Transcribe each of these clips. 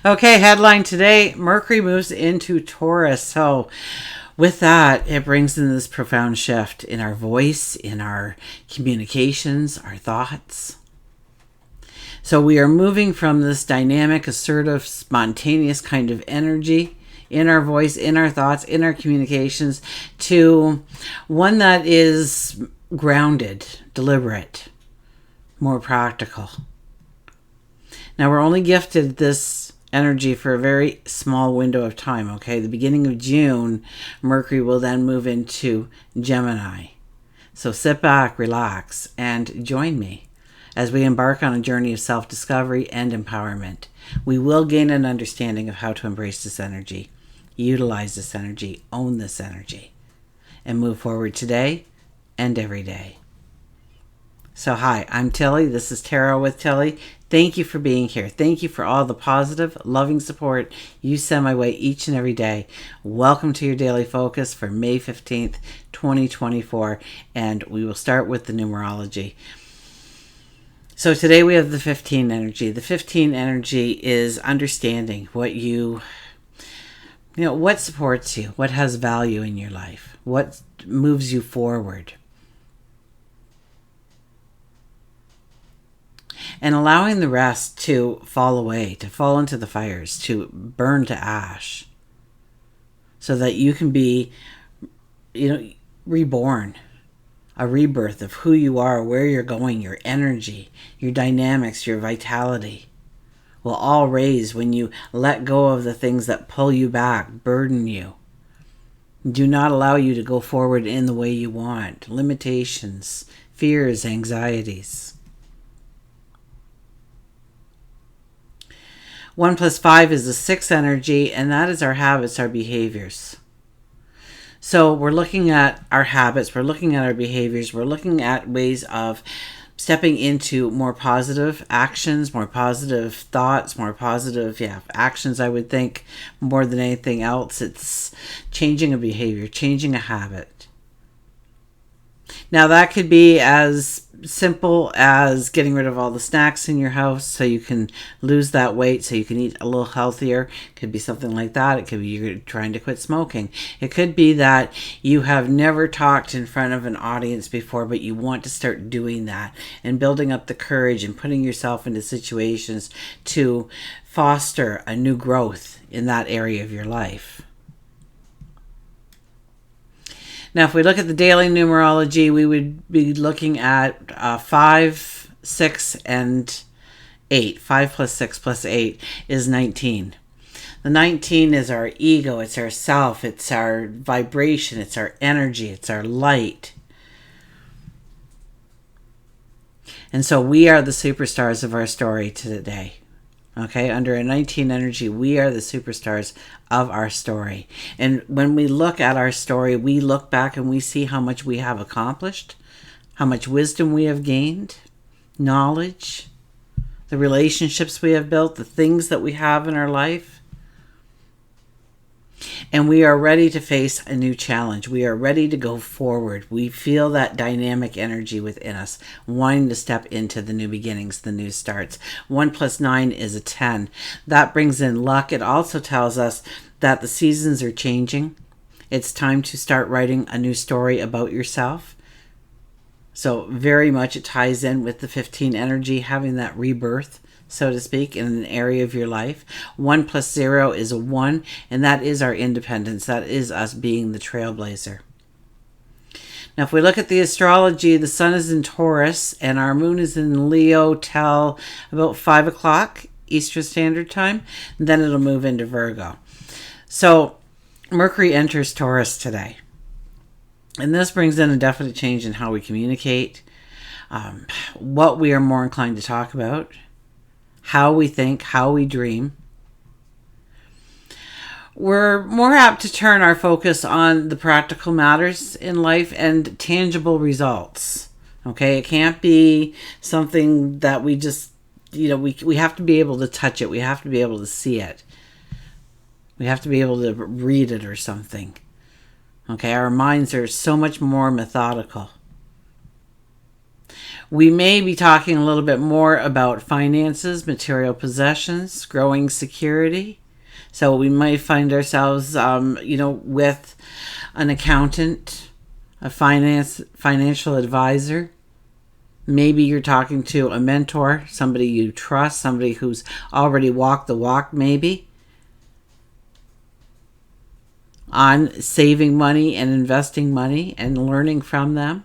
Okay, headline today, Mercury moves into Taurus. So with that, it brings in this profound shift in our voice, in our communications, our thoughts. So we are moving from this dynamic, assertive, spontaneous kind of energy in our voice, in our thoughts, in our communications, to one that is grounded, deliberate, more practical. Now, we're only gifted this energy for a very small window of time, okay? The beginning of June, Mercury will then move into Gemini. So sit back, relax, and join me as we embark on a journey of self-discovery and empowerment. We will gain an understanding of how to embrace this energy, utilize this energy, own this energy, and move forward today and every day. So hi, I'm Tilly. This is Tarot with Tilly. Thank you for being here. Thank you for all the positive, loving support you send my way each and every day. Welcome to your daily focus for May 15th, 2024. And we will start with the numerology. So today we have the 15 energy. The 15 energy is understanding what what supports you, what has value in your life, what moves you forward. And allowing the rest to fall away, to fall into the fires, to burn to ash, so that you can be, reborn, a rebirth of who you are, where you're going, your energy, your dynamics, your vitality will all raise when you let go of the things that pull you back, burden you, do not allow you to go forward in the way you want, limitations, fears, anxieties. 1 + 5 is the 6th energy, and that is our habits, our behaviors. So we're looking at our habits, we're looking at our behaviors, we're looking at ways of stepping into more positive actions, more positive thoughts, more positive actions. I would think more than anything else, it's changing a behavior, changing a habit. Now that could be as simple as getting rid of all the snacks in your house so you can lose that weight, so you can eat a little healthier. It could be something like that. It could be you're trying to quit smoking. It could be that you have never talked in front of an audience before, but you want to start doing that and building up the courage and putting yourself into situations to foster a new growth in that area of your life. Now, if we look at the daily numerology, we would be looking at 5, 6, and 8. 5 + 6 + 8 is 19. The 19 is our ego, it's our self, it's our vibration, it's our energy, it's our light. And so we are the superstars of our story today. Okay, under a 19 energy, we are the superstars of our story. And when we look at our story, we look back and we see how much we have accomplished, how much wisdom we have gained, knowledge, the relationships we have built, the things that we have in our life. And we are ready to face a new challenge. We are ready to go forward. We feel that dynamic energy within us, wanting to step into the new beginnings, the new starts. 1 + 9 is a 10. That brings in luck. It also tells us that the seasons are changing. It's time to start writing a new story about yourself. So very much it ties in with the 15 energy, having that rebirth, so to speak, in an area of your life. 1 + 0 is a 1, and that is our independence. That is us being the trailblazer. Now, if we look at the astrology, the sun is in Taurus, and our moon is in Leo till about 5 o'clock Eastern Standard Time. And then it'll move into Virgo. So Mercury enters Taurus today. And this brings in a definite change in how we communicate, what we are more inclined to talk about, how we think, how we dream. We're more apt to turn our focus on the practical matters in life and tangible results. Okay, it can't be something that we just, we have to be able to touch it. We have to be able to see it. We have to be able to read it or something. Okay, our minds are so much more methodical. We may be talking a little bit more about finances, material possessions, growing security. So we might find ourselves, with an accountant, a financial advisor. Maybe you're talking to a mentor, somebody you trust, somebody who's already walked the walk, maybe, on saving money and investing money and learning from them.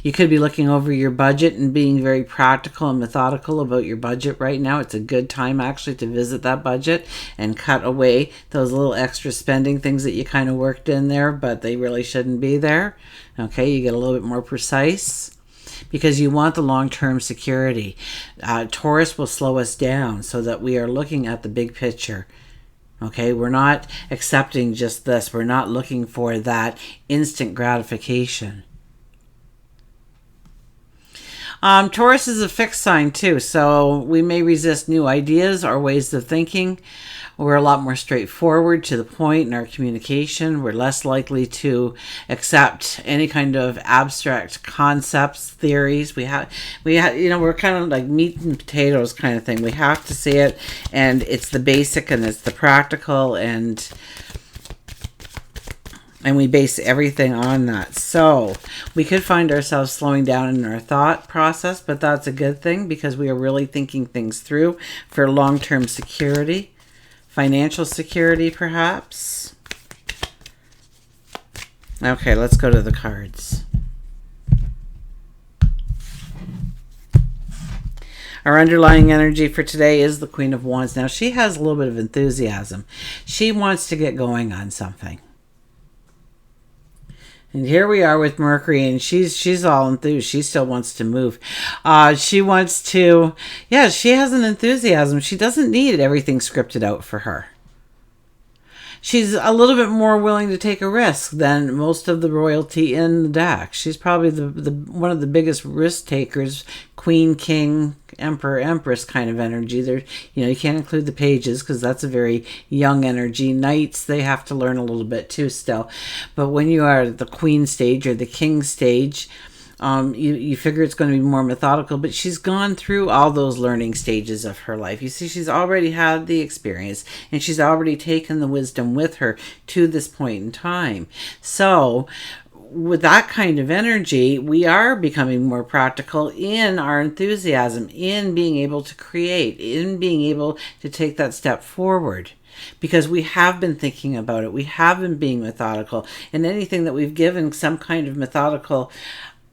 You could be looking over your budget and being very practical and methodical about your budget right now. It's a good time actually to visit that budget and cut away those little extra spending things that you kind of worked in there, but they really shouldn't be there. Okay, you get a little bit more precise because you want the long-term security. Taurus will slow us down so that we are looking at the big picture. Okay, we're not accepting just this. We're not looking for that instant gratification. Taurus is a fixed sign too, so we may resist new ideas or ways of thinking. We're a lot more straightforward, to the point in our communication. We're less likely to accept any kind of abstract concepts, theories. We're kind of like meat and potatoes kind of thing. We have to see it, and it's the basic and it's the practical, and we base everything on that. So we could find ourselves slowing down in our thought process, but that's a good thing because we are really thinking things through for long-term security, financial security perhaps. Okay, let's go to the cards. Our underlying energy for today is the Queen of Wands. Now, she has a little bit of enthusiasm. She wants to get going on something. And here we are with Mercury, and she's all enthused. She still wants to move. She wants to, she has an enthusiasm. She doesn't need everything scripted out for her. She's a little bit more willing to take a risk than most of the royalty in the deck. She's probably the one of the biggest risk takers, Queen, King, Emperor, Empress kind of energy. There, you can't include the pages because that's a very young energy. Knights, they have to learn a little bit too still. But when you are at the Queen stage or the King stage, you figure it's going to be more methodical, but she's gone through all those learning stages of her life. You see, she's already had the experience, and she's already taken the wisdom with her to this point in time. So with that kind of energy, we are becoming more practical in our enthusiasm, in being able to create, in being able to take that step forward. Because we have been thinking about it. We have been being methodical. And anything that we've given some kind of methodical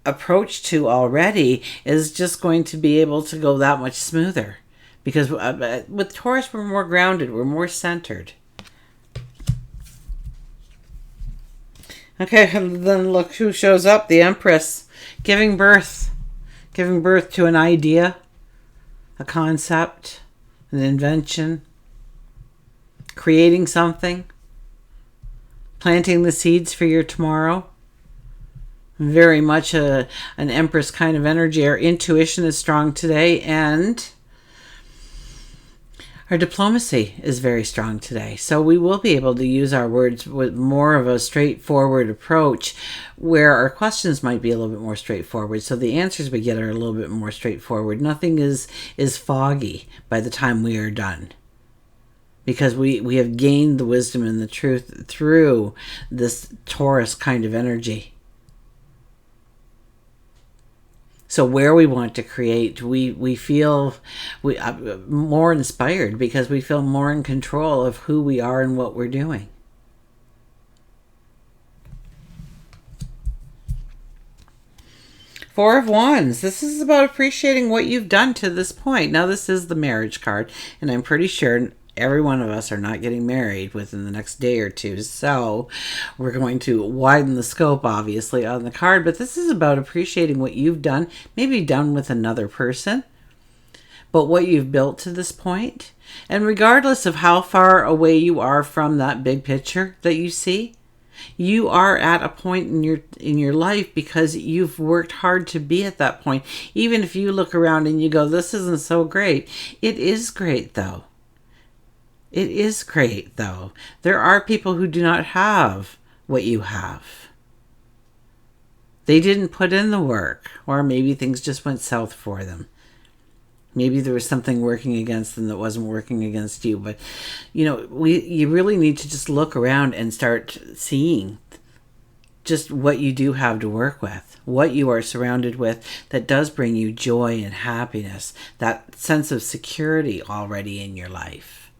approach to already is just going to be able to go that much smoother. Because with Taurus, we're more grounded. We're more centered. Okay, and then look who shows up. The Empress. Giving birth. Giving birth to an idea. A concept. An invention. Creating something. Planting the seeds for your tomorrow. Very much an Empress kind of energy. Our intuition is strong today, and our diplomacy is very strong today. So we will be able to use our words with more of a straightforward approach, where our questions might be a little bit more straightforward. So the answers we get are a little bit more straightforward. Nothing is foggy by the time we are done. Because we have gained the wisdom and the truth through this Taurus kind of energy. So where we want to create, we feel more inspired because we feel more in control of who we are and what we're doing. Four of Wands. This is about appreciating what you've done to this point. Now, this is the marriage card, and I'm pretty sure every one of us are not getting married within the next day or two. So we're going to widen the scope, obviously, on the card. But this is about appreciating what you've done, maybe done with another person, but what you've built to this point. And regardless of how far away you are from that big picture that you see, you are at a point in your life because you've worked hard to be at that point. Even if you look around and you go, this isn't so great. It is great, though. It is great, though. There are people who do not have what you have. They didn't put in the work, or maybe things just went south for them. Maybe there was something working against them that wasn't working against you. But, you really need to just look around and start seeing just what you do have to work with, what you are surrounded with that does bring you joy and happiness, that sense of security already in your life.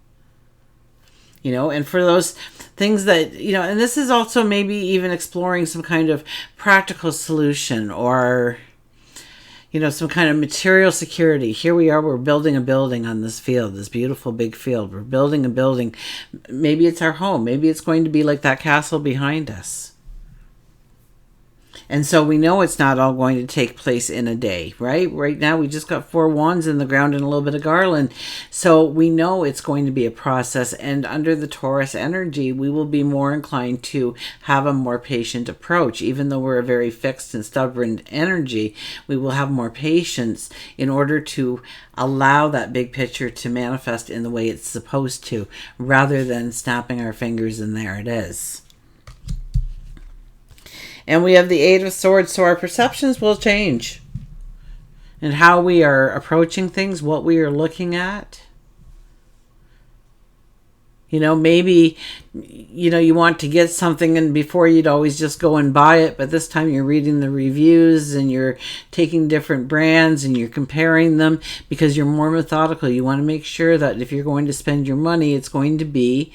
And for those things that, and this is also maybe even exploring some kind of practical solution or some kind of material security. Here we are, we're building a building on this field, this beautiful big field. We're building a building. Maybe it's our home. Maybe it's going to be like that castle behind us. And so we know it's not all going to take place in a day, right? Right now we just got 4 wands in the ground and a little bit of garland. So we know it's going to be a process. And under the Taurus energy, we will be more inclined to have a more patient approach. Even though we're a very fixed and stubborn energy, we will have more patience in order to allow that big picture to manifest in the way it's supposed to, rather than snapping our fingers and there it is. And we have the Eight of Swords, so our perceptions will change. And how we are approaching things, what we are looking at. Maybe, you want to get something and before you'd always just go and buy it. But this time you're reading the reviews and you're taking different brands and you're comparing them because you're more methodical. You want to make sure that if you're going to spend your money, it's going to be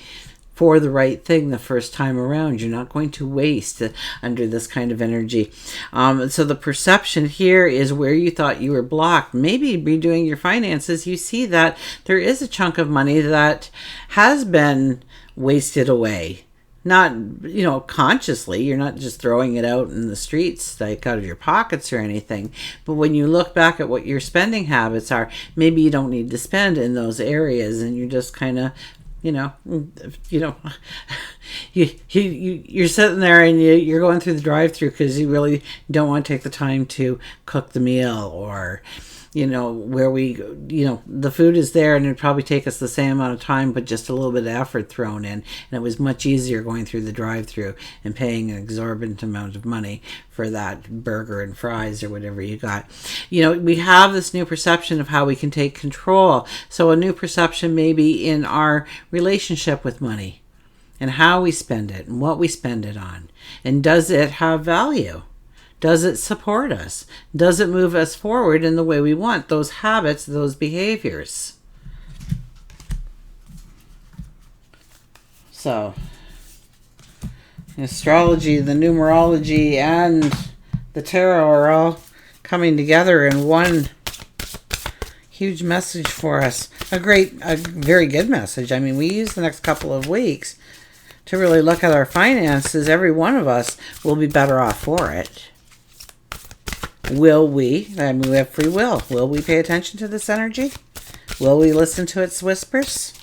for the right thing the first time around. You're not going to waste under this kind of energy. So the perception here is where you thought you were blocked. Maybe redoing your finances, you see that there is a chunk of money that has been wasted away. Not, consciously. You're not just throwing it out in the streets, like out of your pockets or anything. But when you look back at what your spending habits are, maybe you don't need to spend in those areas and you're just kind of you're sitting there and you're going through the drive-through because you really don't want to take the time to cook the meal, or where the food is there and it'd probably take us the same amount of time but just a little bit of effort thrown in, and it was much easier going through the drive-through and paying an exorbitant amount of money for that burger and fries or whatever you got. We have this new perception of how we can take control. So a new perception maybe in our relationship with money and how we spend it and what we spend it on, and does it have value? Does it support us? Does it move us forward in the way we want? Those habits, those behaviors. So, astrology, the numerology, and the tarot are all coming together in one huge message for us. A very good message. I mean, we use the next couple of weeks to really look at our finances. Every one of us will be better off for it. Will we? I mean, we have free will. Will we pay attention to this energy? Will we listen to its whispers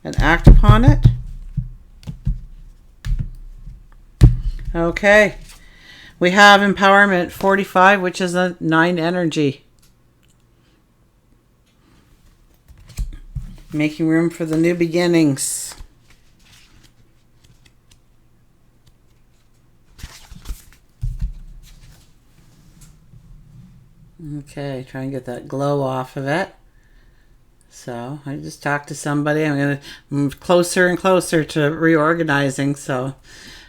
and act upon it? Okay. We have empowerment 45, which is a 9 energy. Making room for the new beginnings. Okay, try and get that glow off of it. So I just talked to somebody. I'm going to move closer and closer to reorganizing. So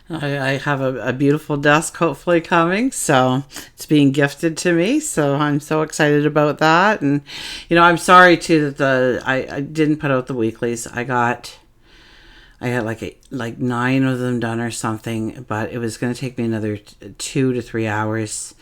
I have a beautiful desk hopefully coming. So it's being gifted to me. So I'm so excited about that. And, I'm sorry too that I didn't put out the weeklies. I had like 9 of them done or something, but it was going to take me another 2 to 3 hours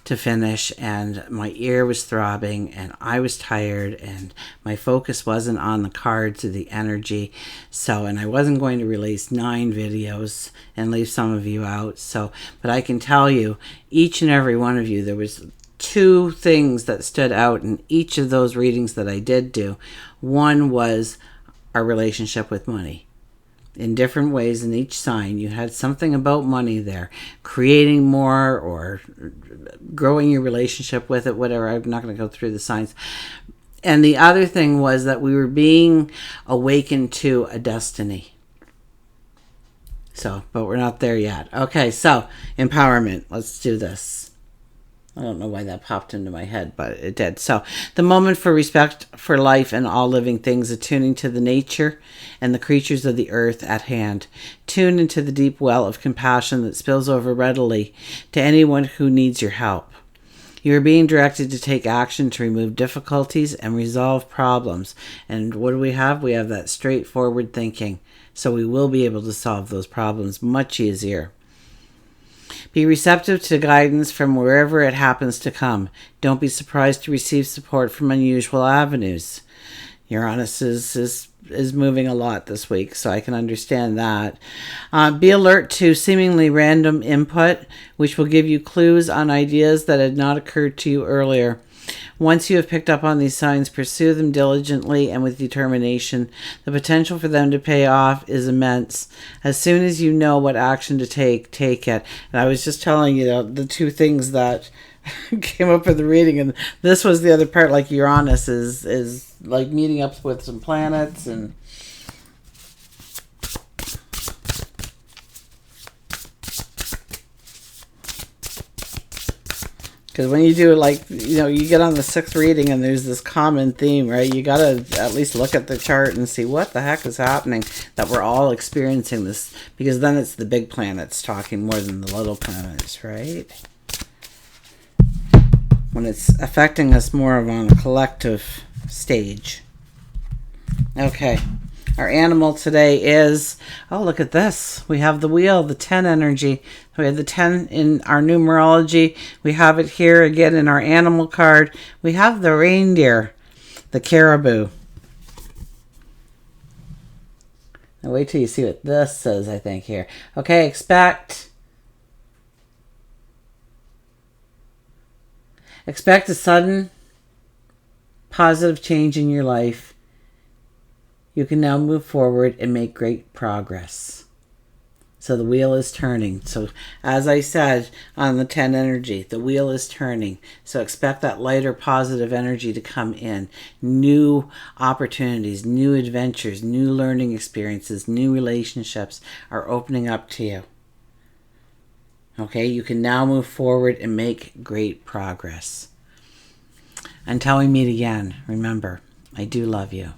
to finish, and my ear was throbbing and I was tired and my focus wasn't on the cards or the energy. So, and I wasn't going to release 9 videos and leave some of you out. So, but I can tell you, each and every one of you, there was 2 things that stood out in each of those readings that I did do. One was our relationship with money. In different ways in each sign, you had something about money there, creating more or growing your relationship with it, whatever. I'm not going to go through the signs. And the other thing was that we were being awakened to a destiny. So, but we're not there yet. Okay, so empowerment. Let's do this. I don't know why that popped into my head, but it did. So, the moment for respect for life and all living things, attuning to the nature and the creatures of the earth at hand. Tune into the deep well of compassion that spills over readily to anyone who needs your help. You are being directed to take action to remove difficulties and resolve problems. And what do we have? We have that straightforward thinking. So we will be able to solve those problems much easier. Be receptive to guidance from wherever it happens to come. Don't be surprised to receive support from unusual avenues. Uranus is moving a lot this week, so I can understand that. Be alert to seemingly random input, which will give you clues on ideas that had not occurred to you earlier. Once you have picked up on these signs, pursue them diligently and with determination. The potential for them to pay off is immense. As soon as you know what action to take, take it. And I was just telling you the two things that came up in the reading, and this was the other part. Like Uranus is like meeting up with some planets, and because when you do, like, you get on the sixth reading and there's this common theme, right? You gotta at least look at the chart and see what the heck is happening, that we're all experiencing this, because then it's the big planets talking more than the little planets, right? When it's affecting us more of on a collective stage. Okay. Our animal today is, oh, look at this. We have the wheel, the 10 energy. We have the 10 in our numerology. We have it here again in our animal card. We have the reindeer, the caribou. Now wait till you see what this says, I think, here. Okay, expect a sudden positive change in your life. You can now move forward and make great progress. So the wheel is turning. So as I said on the 10 energy, the wheel is turning. So expect that lighter positive energy to come in. New opportunities, new adventures, new learning experiences, new relationships are opening up to you. Okay, you can now move forward and make great progress. Until we meet again, remember, I do love you.